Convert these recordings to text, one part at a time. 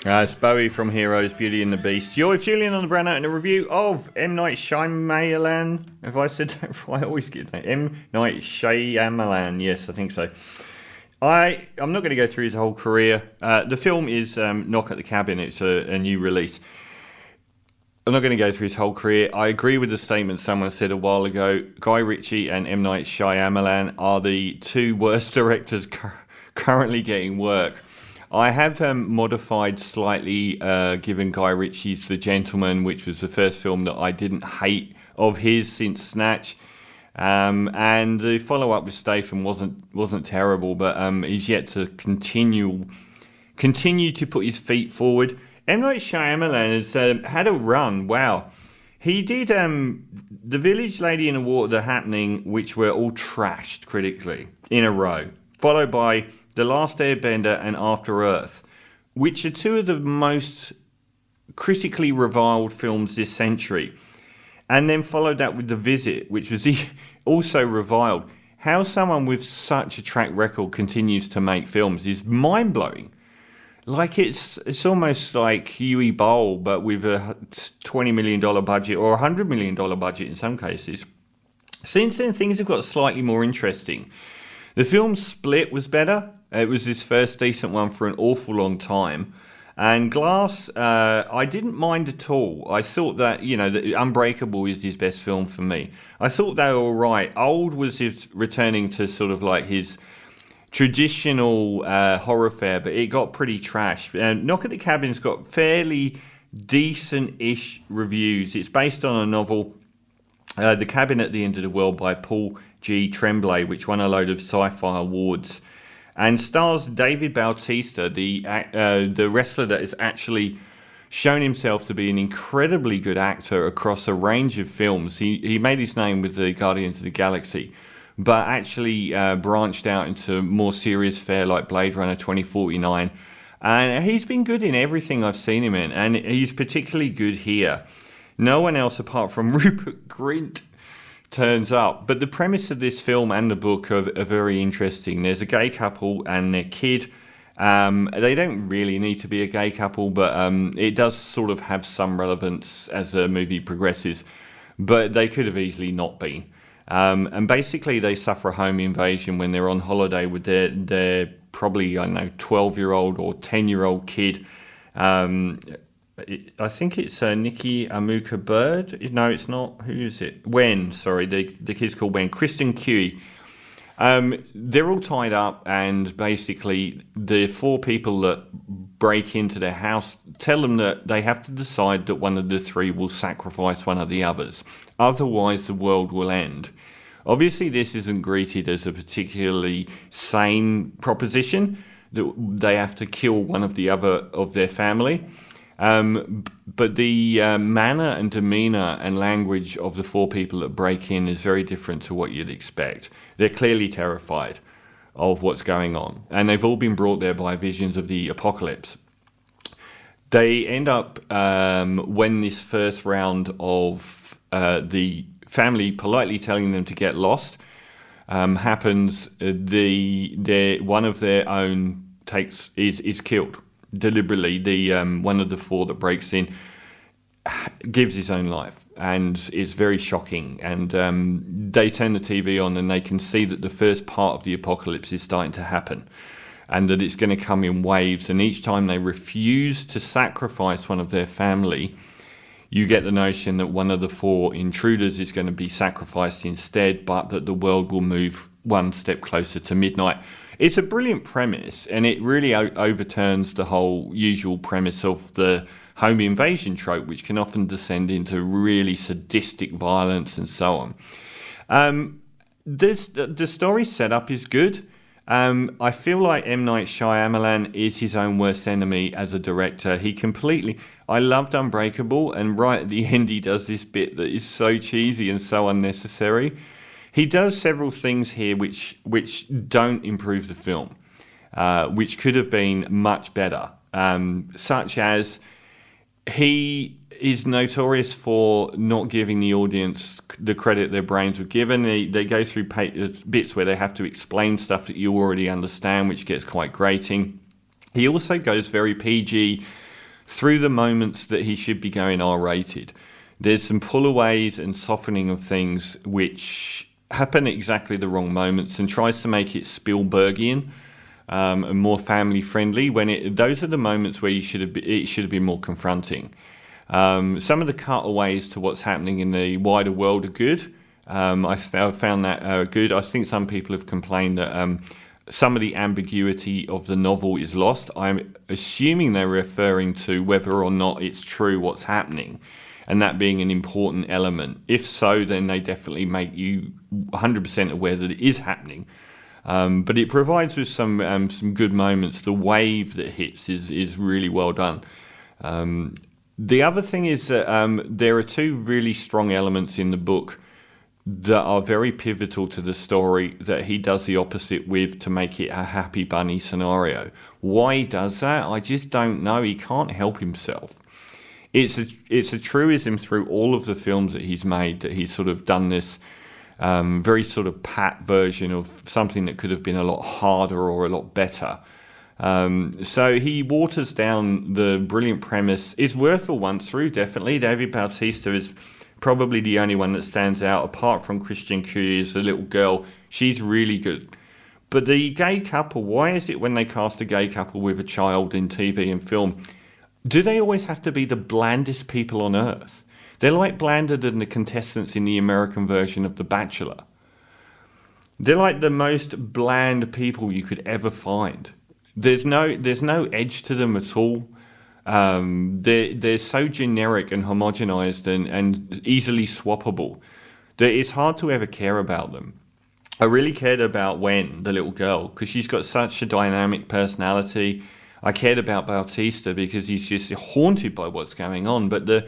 It's Bowie from Heroes, Beauty and the Beast. You're with Julian on the Brown Note and a review of M. Night Shyamalan. Have I said that right? I always get that. M. Night Shyamalan. Yes, I think so. I'm not going to go through his whole career. The film is Knock at the Cabin. It's a new release. I'm not going to go through his whole career. I agree with the statement someone said a while ago. Guy Ritchie and M. Night Shyamalan are the two worst directors currently getting work. I have modified slightly, given Guy Ritchie's The Gentleman, which was the first film that I didn't hate of his since Snatch. And the follow-up with Statham wasn't terrible, but he's yet to continue to put his feet forward. M. Night Shyamalan has had a run. Wow. He did The Village, Lady in the Water, The Happening, which were all trashed critically in a row, followed by The Last Airbender and After Earth, which are two of the most critically reviled films this century. And then followed that with The Visit, which was also reviled. How someone with such a track record continues to make films is mind-blowing. Like it's almost like Huey Bowl, but with a $20 million budget or a $100 million budget in some cases. Since then, things have got slightly more interesting. The film Split was better. It was his first decent one for an awful long time. And Glass, I didn't mind at all. I thought that, that Unbreakable is his best film for me. I thought they were all right. Old was his returning to sort of like his traditional horror fare, but it got pretty trash. Knock at the Cabin's got fairly decent-ish reviews. It's based on a novel, The Cabin at the End of the World by Paul G. Tremblay, which won a load of sci-fi awards, and stars David Bautista, the wrestler that has actually shown himself to be an incredibly good actor across a range of films. He made his name with the Guardians of the Galaxy, but actually branched out into more serious fare like Blade Runner 2049. And he's been good in everything I've seen him in, and he's particularly good here. No one else apart from Rupert Grint turns up. But the premise of this film and the book are very interesting. There's a gay couple and their kid. They don't really need to be a gay couple, but it does sort of have some relevance as the movie progresses. But they could have easily not been. And basically they suffer a home invasion when they're on holiday with their probably, 12-year-old or 10-year-old kid. I think it's Nikki Amuka Bird. No, it's not. Who is it? Wen, sorry. The kid's called Wen. Kristen Cui. They're all tied up, and basically the four people that break into their house tell them that they have to decide that one of the three will sacrifice one of the others. Otherwise, the world will end. Obviously, this isn't greeted as a particularly sane proposition, that they have to kill one of the other of their family. But the manner and demeanour and language of the four people that break in is very different to what you'd expect. They're clearly terrified of what's going on, and they've all been brought there by visions of the apocalypse. They end up, when this first round of the family politely telling them to get lost happens, one of their own is killed. Deliberately, the one of the four that breaks in gives his own life, and it's very shocking. And they turn the TV on, and they can see that the first part of the apocalypse is starting to happen, and that it's going to come in waves. And each time they refuse to sacrifice one of their family, you get the notion that one of the four intruders is going to be sacrificed instead, but that the world will move one step closer to midnight. It's a brilliant premise, and it really overturns the whole usual premise of the home invasion trope, which can often descend into really sadistic violence and so on. The story setup is good. I feel like M. Night Shyamalan is his own worst enemy as a director. I loved Unbreakable, and right at the end he does this bit that is so cheesy and so unnecessary. He does several things here which don't improve the film, which could have been much better, such as he is notorious for not giving the audience the credit their brains were given. They go through bits where they have to explain stuff that you already understand, which gets quite grating. He also goes very PG through the moments that he should be going R-rated. There's some pullaways and softening of things which happen at exactly the wrong moments, and tries to make it Spielbergian and more family friendly, when those are the moments where it should have been more confronting. Some of the cutaways to what's happening in the wider world are good. I found that good. I think some people have complained that some of the ambiguity of the novel is lost. I'm assuming they're referring to whether or not it's true what's happening, and that being an important element. If so, then they definitely make you 100% aware that it is happening. But it provides with some good moments. The wave that hits is really well done. The other thing is that there are two really strong elements in the book that are very pivotal to the story that he does the opposite with to make it a happy bunny scenario. Why he does that, I just don't know. He can't help himself. It's a truism through all of the films that he's made, that he's sort of done this very sort of pat version of something that could have been a lot harder or a lot better. So he waters down the brilliant premise. It's worth a once through, definitely. David Bautista is probably the only one that stands out, apart from Christian Curious, the little girl. She's really good. But the gay couple, why is it when they cast a gay couple with a child in TV and film, do they always have to be the blandest people on earth? They're like blander than the contestants in the American version of The Bachelor. They're like the most bland people you could ever find. There's no edge to them at all. They're so generic and homogenized and easily swappable that it's hard to ever care about them. I really cared about Wen, the little girl, because she's got such a dynamic personality. I cared about Bautista because he's just haunted by what's going on. But the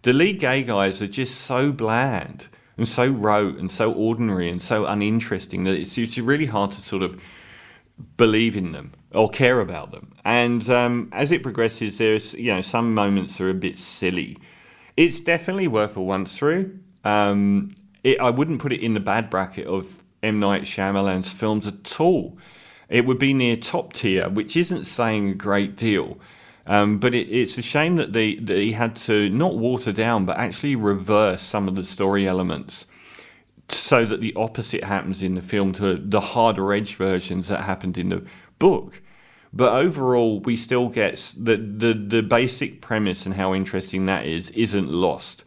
lead gay guys are just so bland and so rote and so ordinary and so uninteresting that it's really hard to sort of believe in them or care about them. And as it progresses, there's some moments are a bit silly. It's definitely worth a once through. I wouldn't put it in the bad bracket of M. Night Shyamalan's films at all. It would be near top tier, which isn't saying a great deal. But it's a shame that he had to not water down, but actually reverse some of the story elements so that the opposite happens in the film to the harder edge versions that happened in the book. But overall, we still get the basic premise and how interesting that isn't lost.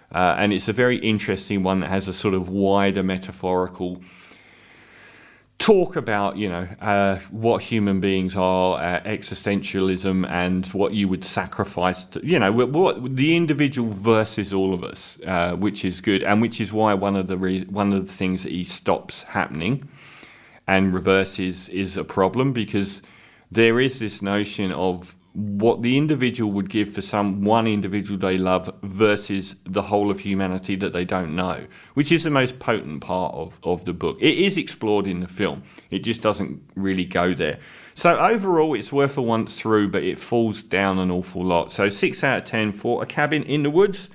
And it's a very interesting one that has a sort of wider metaphorical talk about, what human beings are, existentialism, and what you would sacrifice to, what the individual versus all of us, which is good, and which is why one of the things that he stops happening and reverses is a problem, because there is this notion of what the individual would give for one individual they love versus the whole of humanity that they don't know, which is the most potent part of the book. It is explored in the film. It just doesn't really go there. So overall, it's worth a once through, but it falls down an awful lot. So 6 out of 10 for A Cabin in the Woods.